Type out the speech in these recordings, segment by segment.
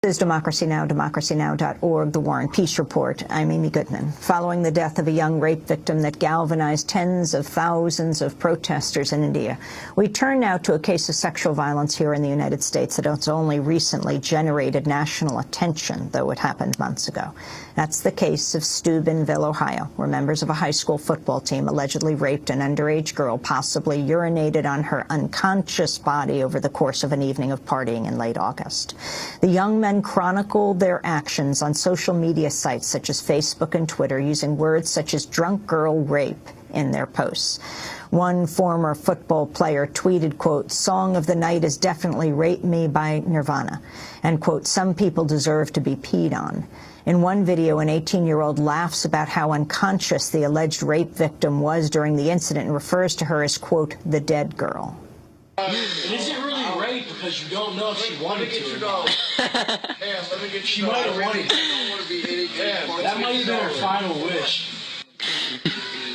This is Democracy Now!, democracynow.org, The War and Peace Report. I'm Amy Goodman. Following the death of a young rape victim that galvanized tens of thousands of protesters in India, we turn now to a case of sexual violence here in the United States that has only recently generated national attention, though it happened months ago. That's the case of Steubenville, Ohio, where members of a high school football team allegedly raped an underage girl, possibly urinated on her unconscious body over the course of an evening of partying in late August. The young men chronicled their actions on social media sites such as Facebook and Twitter, using words such as drunk girl rape in their posts. One former football player tweeted, quote, "Song of the night is definitely Rape Me by Nirvana," and, quote, "Some people deserve to be peed on." In one video, an 18-year-old laughs about how unconscious the alleged rape victim was during the incident and refers to her as, quote, "the dead girl." Is it really rape because you don't know if she wanted to or not? She might have wanted to. That might have been her final wish.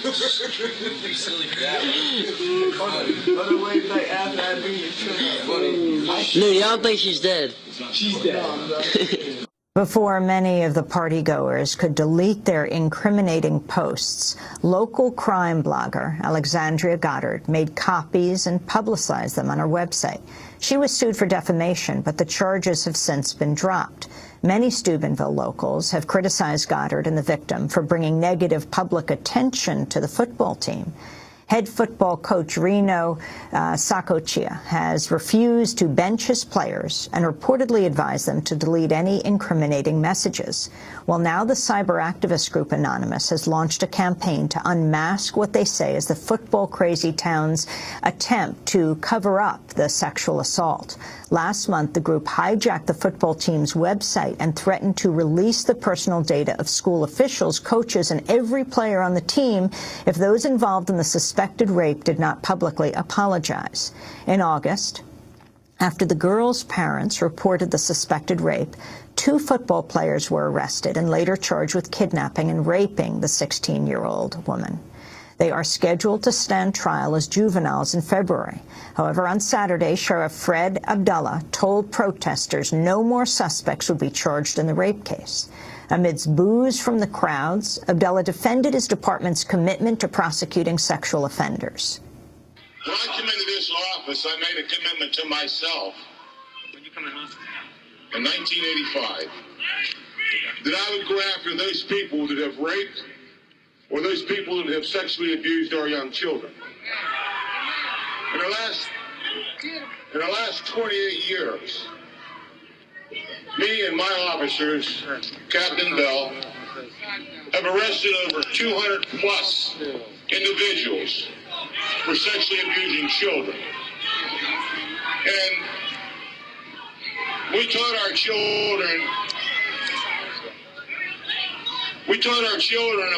Be silly for that. No, you don't think she's dead? She's dead. Before many of the partygoers could delete their incriminating posts, local crime blogger Alexandria Goddard made copies and publicized them on her website. She was sued for defamation, but the charges have since been dropped. Many Steubenville locals have criticized Goddard and the victim for bringing negative public attention to the football team. Head football coach Reno Sacochia has refused to bench his players and reportedly advised them to delete any incriminating messages. Well, now the cyber activist group Anonymous has launched a campaign to unmask what they say is the football crazy town's attempt to cover up the sexual assault. Last month, the group hijacked the football team's website and threatened to release the personal data of school officials, coaches, and every player on the team if those involved in the suspected rape did not publicly apologize. In August, after the girl's parents reported the suspected rape, 2 football players were arrested and later charged with kidnapping and raping the 16-year-old woman. They are scheduled to stand trial as juveniles in February. However, on Saturday, Sheriff Fred Abdullah told protesters no more suspects would be charged in the rape case. Amidst boos from the crowds, Abdullah defended his department's commitment to prosecuting sexual offenders. When I came into this office, I made a commitment to myself. When you come in office? In 1985, that I would go after those people that have raped or those people that have sexually abused our young children. In the last 28 years, me and my officers, Captain Bell, have arrested over 200 plus individuals for sexually abusing children. And we taught our children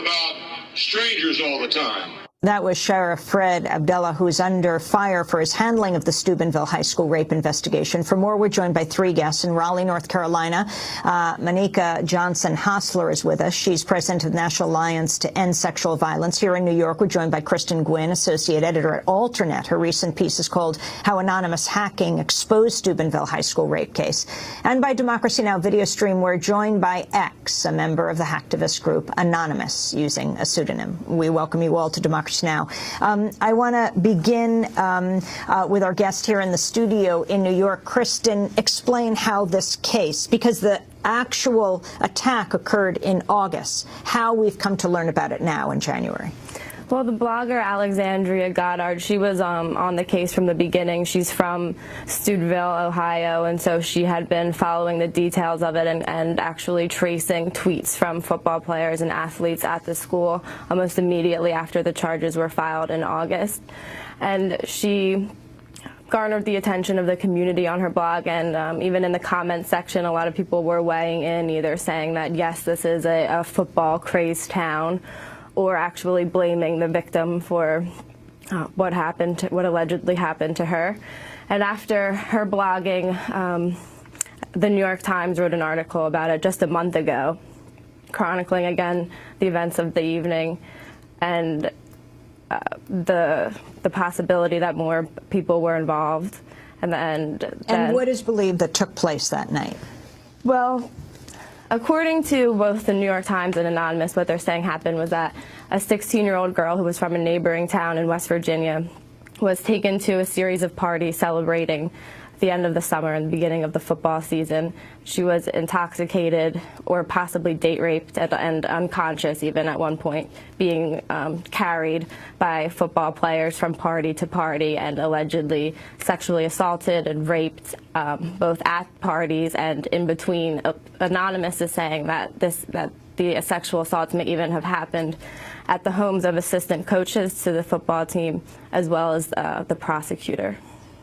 about strangers all the time. That was Sheriff Fred Abdullah, who's under fire for his handling of the Steubenville High School rape investigation. For more, we're joined by 3 guests in Raleigh, North Carolina. Monica Johnson-Hostler is with us. She's president of the National Alliance to End Sexual Violence. Here in New York, we're joined by Kristen Gwynn, associate editor at Alternet. Her recent piece is called "How Anonymous Hacking Exposed Steubenville High School Rape Case." And by Democracy Now! Video stream, we're joined by X, a member of the hacktivist group Anonymous, using a pseudonym. We welcome you all to Democracy Now! I want to begin with our guest here in the studio in New York. Kristen, explain how this case, because the actual attack occurred in August, how we've come to learn about it now in January. Well, the blogger Alexandria Goddard, she was on the case from the beginning. She's from Steubenville, Ohio, and so she had been following the details of it and actually tracing tweets from football players and athletes at the school almost immediately after the charges were filed in August. And she garnered the attention of the community on her blog, and even in the comments section, a lot of people were weighing in, either saying that, yes, this is a football-crazed town, or actually blaming the victim for what allegedly happened to her. And after her blogging, the New York Times wrote an article about it just a month ago, chronicling again the events of the evening and the possibility that more people were involved. And then what is believed that took place that night? Well, according to both the New York Times and Anonymous, what they're saying happened was that a 16-year-old girl who was from a neighboring town in West Virginia was taken to a series of parties celebrating the end of the summer and the beginning of the football season. She was intoxicated or possibly date raped and unconscious even at one point, being carried by football players from party to party and allegedly sexually assaulted and raped both at parties and in between. Anonymous is saying that the sexual assaults may even have happened at the homes of assistant coaches to the football team as well as the prosecutor.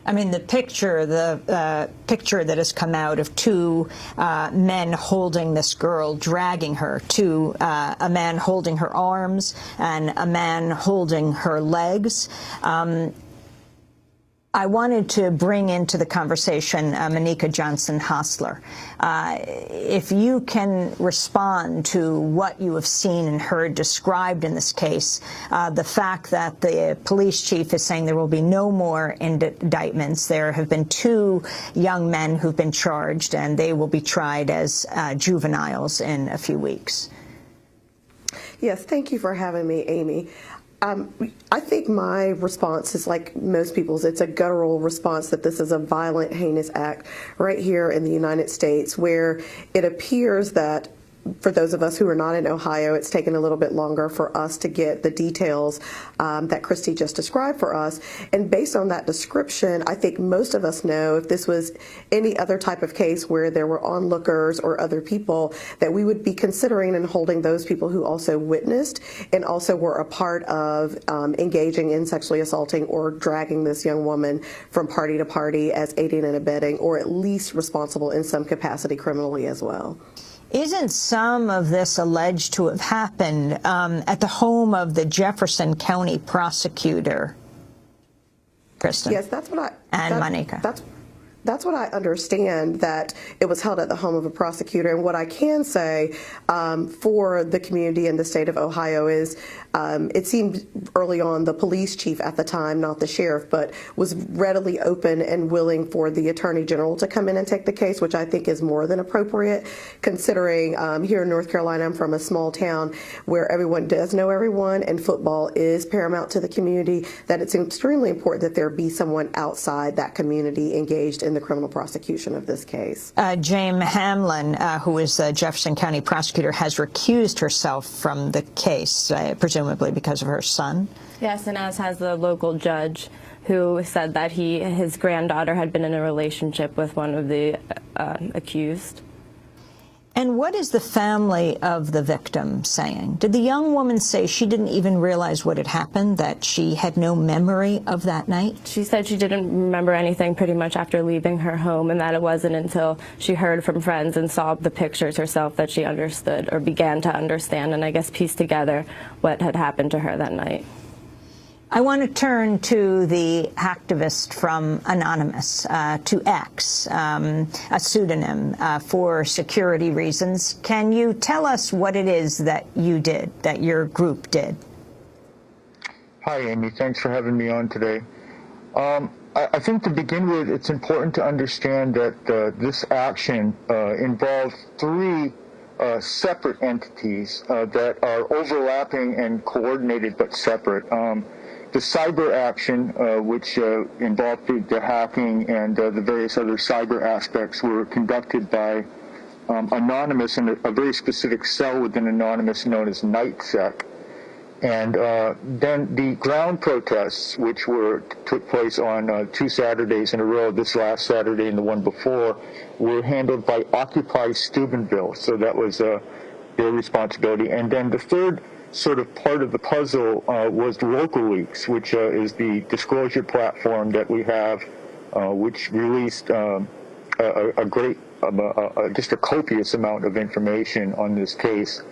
I mean, the picture that has come out of two men holding this girl, dragging her, to a man holding her arms and a man holding her legs. I wanted to bring into the conversation Monica Johnson-Hostler. If you can respond to what you have seen and heard described in this case, the fact that the police chief is saying there will be no more indictments. There have been 2 young men who've been charged, and they will be tried as juveniles in a few weeks. Yes, thank you for having me, Amy. I think my response is like most people's. It's a guttural response that this is a violent, heinous act right here in the United States, where it appears that for those of us who are not in Ohio, it's taken a little bit longer for us to get the details that Christy just described for us. And based on that description, I think most of us know if this was any other type of case where there were onlookers or other people, that we would be considering and holding those people who also witnessed and also were a part of engaging in sexually assaulting or dragging this young woman from party to party as aiding and abetting, or at least responsible in some capacity criminally as well. Isn't some of this alleged to have happened at the home of the Jefferson County prosecutor, Kristen? Yes, that's what I... And Monica. That's what I understand, that it was held at the home of a prosecutor. And what I can say for the community in the state of Ohio is it seemed early on the police chief at the time, not the sheriff, but was readily open and willing for the attorney general to come in and take the case, which I think is more than appropriate, considering here in North Carolina, I'm from a small town where everyone does know everyone and football is paramount to the community, that it's extremely important that there be someone outside that community engaged in the criminal prosecution of this case. Jane Hamlin, who is the Jefferson County prosecutor, has recused herself from the case, presumably because of her son. Yes, and as has the local judge, who said that his granddaughter had been in a relationship with one of the accused. And what is the family of the victim saying? Did the young woman say she didn't even realize what had happened, that she had no memory of that night? She said she didn't remember anything pretty much after leaving her home, and that it wasn't until she heard from friends and saw the pictures herself that she understood, or began to understand, and I guess pieced together what had happened to her that night. I want to turn to the activist from Anonymous, to X, a pseudonym for security reasons. Can you tell us what it is that you did, that your group did? Hi, Amy. Thanks for having me on today. I think to begin with, it's important to understand that this action involved 3 separate entities that are overlapping and coordinated but separate. The cyber action, which involved the hacking and the various other cyber aspects, were conducted by Anonymous in a very specific cell within Anonymous known as NightSec. And then the ground protests, which took place on 2 Saturdays in a row, this last Saturday and the one before, were handled by Occupy Steubenville. So that was their responsibility. And then the third sort of part of the puzzle was the Local Leaks, which is the disclosure platform that we have, which released just a copious amount of information on this case.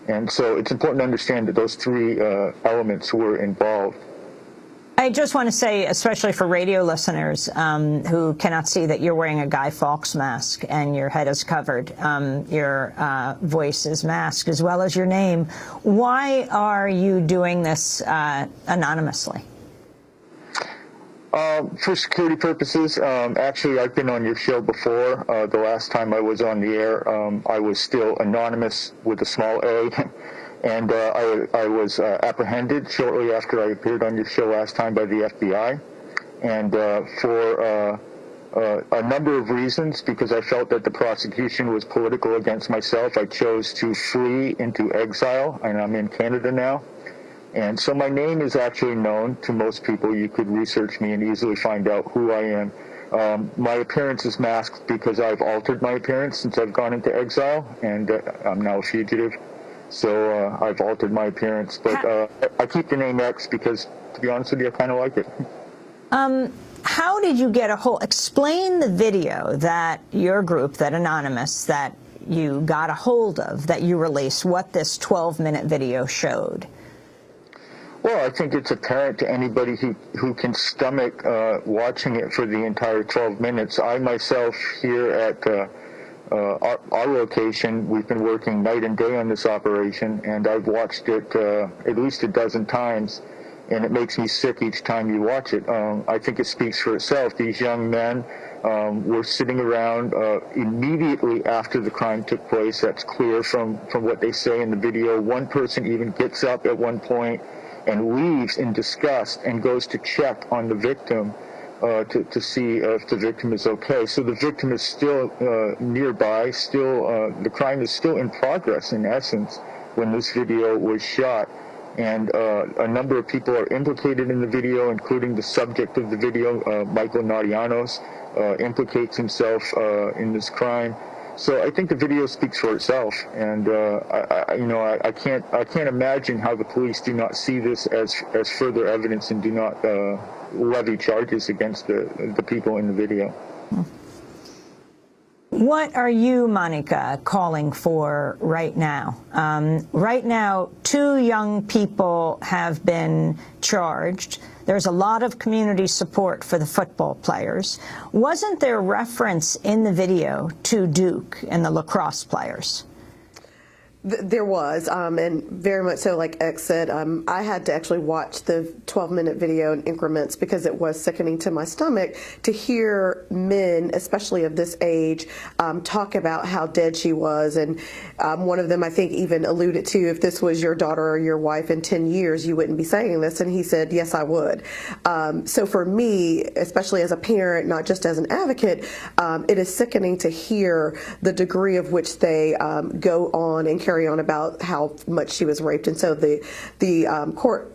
And so it's important to understand that those 3 elements were involved. I just want to say, especially for radio listeners who cannot see that you're wearing a Guy Fawkes mask and your head is covered, your voice is masked, as well as your name. Why are you doing this anonymously? For security purposes, actually, I've been on your show before. The last time I was on the air, I was still anonymous with a small a, and I was apprehended shortly after I appeared on your show last time by the FBI, and for a number of reasons, because I felt that the prosecution was political against myself, I chose to flee into exile, and I'm in Canada now. And so my name is actually known to most people. You could research me and easily find out who I am. My appearance is masked because I've altered my appearance since I've gone into exile, and I'm now a fugitive. So I've altered my appearance. But I keep the name X because, to be honest with you, I kind of like it. How did you get a hold? Explain the video that your group, that Anonymous, that you got a hold of, that you released, what this 12-minute video showed. Well, I think it's apparent to anybody who can stomach watching it for the entire 12 minutes. I myself here at our location, we've been working night and day on this operation, and I've watched it at least a dozen times, and it makes me sick each time you watch it. I think it speaks for itself. These young men were sitting around immediately after the crime took place. That's clear from what they say in the video. One person even gets up at one point and leaves in disgust and goes to check on the victim to see if the victim is okay. So the victim is still nearby, still the crime is still in progress in essence when this video was shot. And a number of people are implicated in the video, including the subject of the video, Michael Narianos, implicates himself in this crime. So I think the video speaks for itself, and I can't imagine how the police do not see this as further evidence and do not levy charges against the people in the video. What are you, Monica, calling for right now? Right now, 2 young people have been charged. There's a lot of community support for the football players. Wasn't there reference in the video to Duke and the lacrosse players? There was, and very much so, like X said, I had to actually watch the 12-minute video in increments because it was sickening to my stomach to hear men, especially of this age, talk about how dead she was. And one of them, I think, even alluded to, if this was your daughter or your wife in 10 years, you wouldn't be saying this. And he said, yes, I would. So for me, especially as a parent, not just as an advocate, it is sickening to hear the degree of which they go on and carry on about how much she was raped. And so the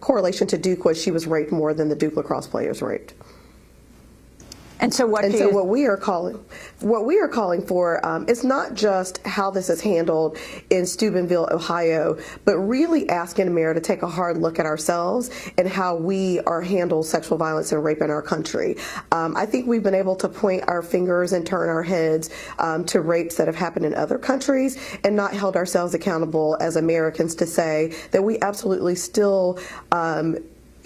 correlation to Duke was she was raped more than the Duke lacrosse players raped. And so what we are calling for is not just how this is handled in Steubenville, Ohio, but really asking America to take a hard look at ourselves and how we are handle sexual violence and rape in our country. I think we've been able to point our fingers and turn our heads to rapes that have happened in other countries and not held ourselves accountable as Americans to say that we absolutely still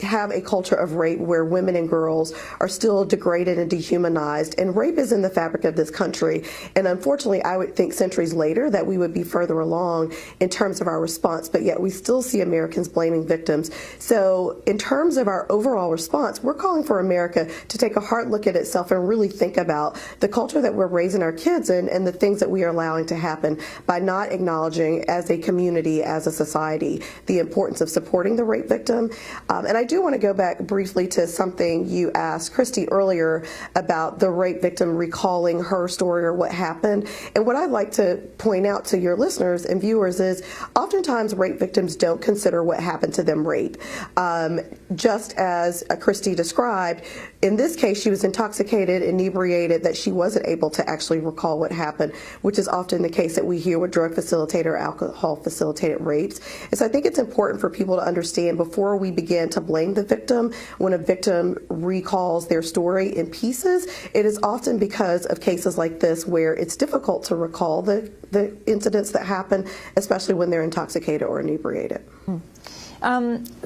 have a culture of rape where women and girls are still degraded and dehumanized, and rape is in the fabric of this country. And unfortunately, I would think centuries later that we would be further along in terms of our response, but yet we still see Americans blaming victims. So in terms of our overall response, we're calling for America to take a hard look at itself and really think about the culture that we're raising our kids in and the things that we are allowing to happen by not acknowledging as a community, as a society, the importance of supporting the rape victim. And I do want to go back briefly to something you asked Christy earlier about the rape victim recalling her story or what happened. And what I'd like to point out to your listeners and viewers is oftentimes rape victims don't consider what happened to them rape. Just as Christy described, in this case, she was intoxicated, inebriated, that she wasn't able to actually recall what happened, which is often the case that we hear with drug facilitated or alcohol facilitated rapes. And so I think it's important for people to understand before we begin to blame the victim, when a victim recalls their story in pieces, it is often because of cases like this where it's difficult to recall the incidents that happen, especially when they're intoxicated or inebriated.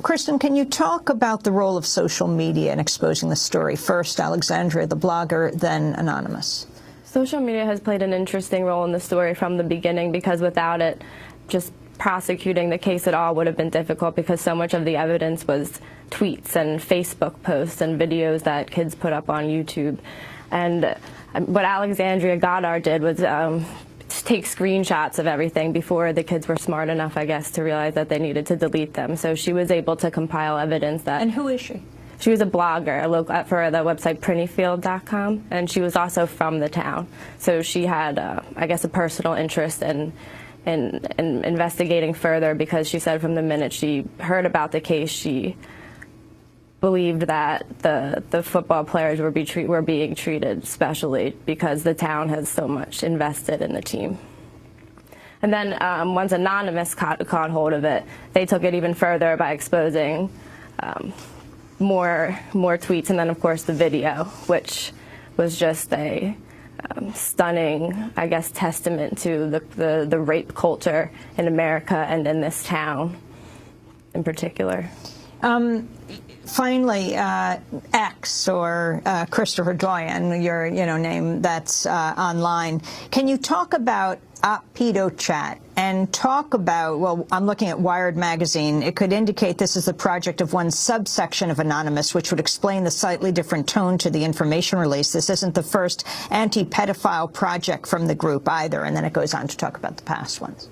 Kristen, can you talk about the role of social media in exposing the story? First, Alexandria, the blogger, then Anonymous. Social media has played an interesting role in the story from the beginning because without it, just prosecuting the case at all would have been difficult because so much of the evidence was tweets and Facebook posts and videos that kids put up on YouTube. And what Alexandria Goddard did was take screenshots of everything before the kids were smart enough, I guess, to realize that they needed to delete them. So she was able to compile evidence that... And who is she? She was a blogger for the website printyfield.com, and she was also from the town. So she had, I guess, a personal interest in investigating further, because she said from the minute she heard about the case, she believed that the football players were being treated specially because the town has so much invested in the team. And then once Anonymous caught hold of it, they took it even further by exposing more tweets, and then of course the video, which was just a stunning, I guess, testament to the rape culture in America and in this town in particular. Finally, X, or Christopher Doyen, your name that's online. Can you talk about Pedo Chat and talk about, well, I'm looking at Wired magazine. It could indicate this is the project of one subsection of Anonymous, which would explain the slightly different tone to the information release. This isn't the first anti-pedophile project from the group either. And then it goes on to talk about the past ones.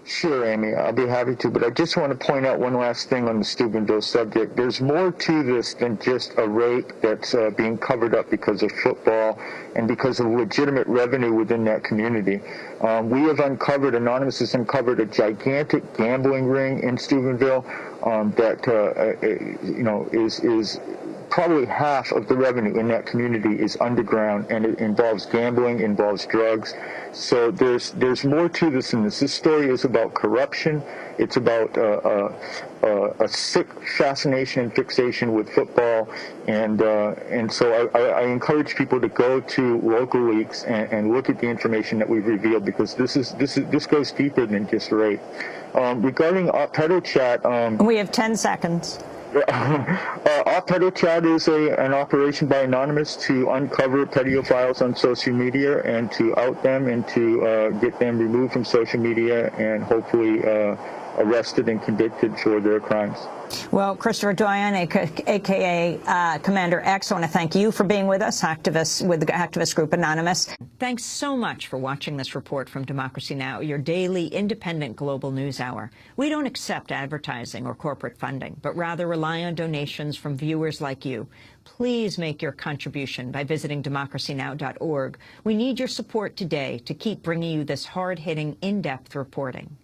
Sure, Amy, I'll be happy to, but I just want to point out one last thing on the Steubenville subject. There's more to this than just a rape that's being covered up because of football and because of legitimate revenue within that community. We have uncovered, Anonymous has uncovered a gigantic gambling ring in Steubenville that is probably half of the revenue in that community is underground, and it involves gambling, involves drugs. So there's more to this than this. This story is about corruption. It's about a sick fascination and fixation with football, and so I encourage people to go to local leaks and look at the information that we've revealed, because this goes deeper than just rape. Regarding Pedo Chat, we have 10 seconds. Pedo Chat is an operation by Anonymous to uncover pedophiles on social media and to out them and to get them removed from social media and hopefully arrested and convicted for their crimes. Well, Christopher Doyen, a.k.a. Commander X, I want to thank you for being with us, with the activist group Anonymous. Thanks so much for watching this report from Democracy Now!, your daily independent global news hour. We don't accept advertising or corporate funding, but rather rely on donations from viewers like you. Please make your contribution by visiting democracynow.org. We need your support today to keep bringing you this hard-hitting, in-depth reporting.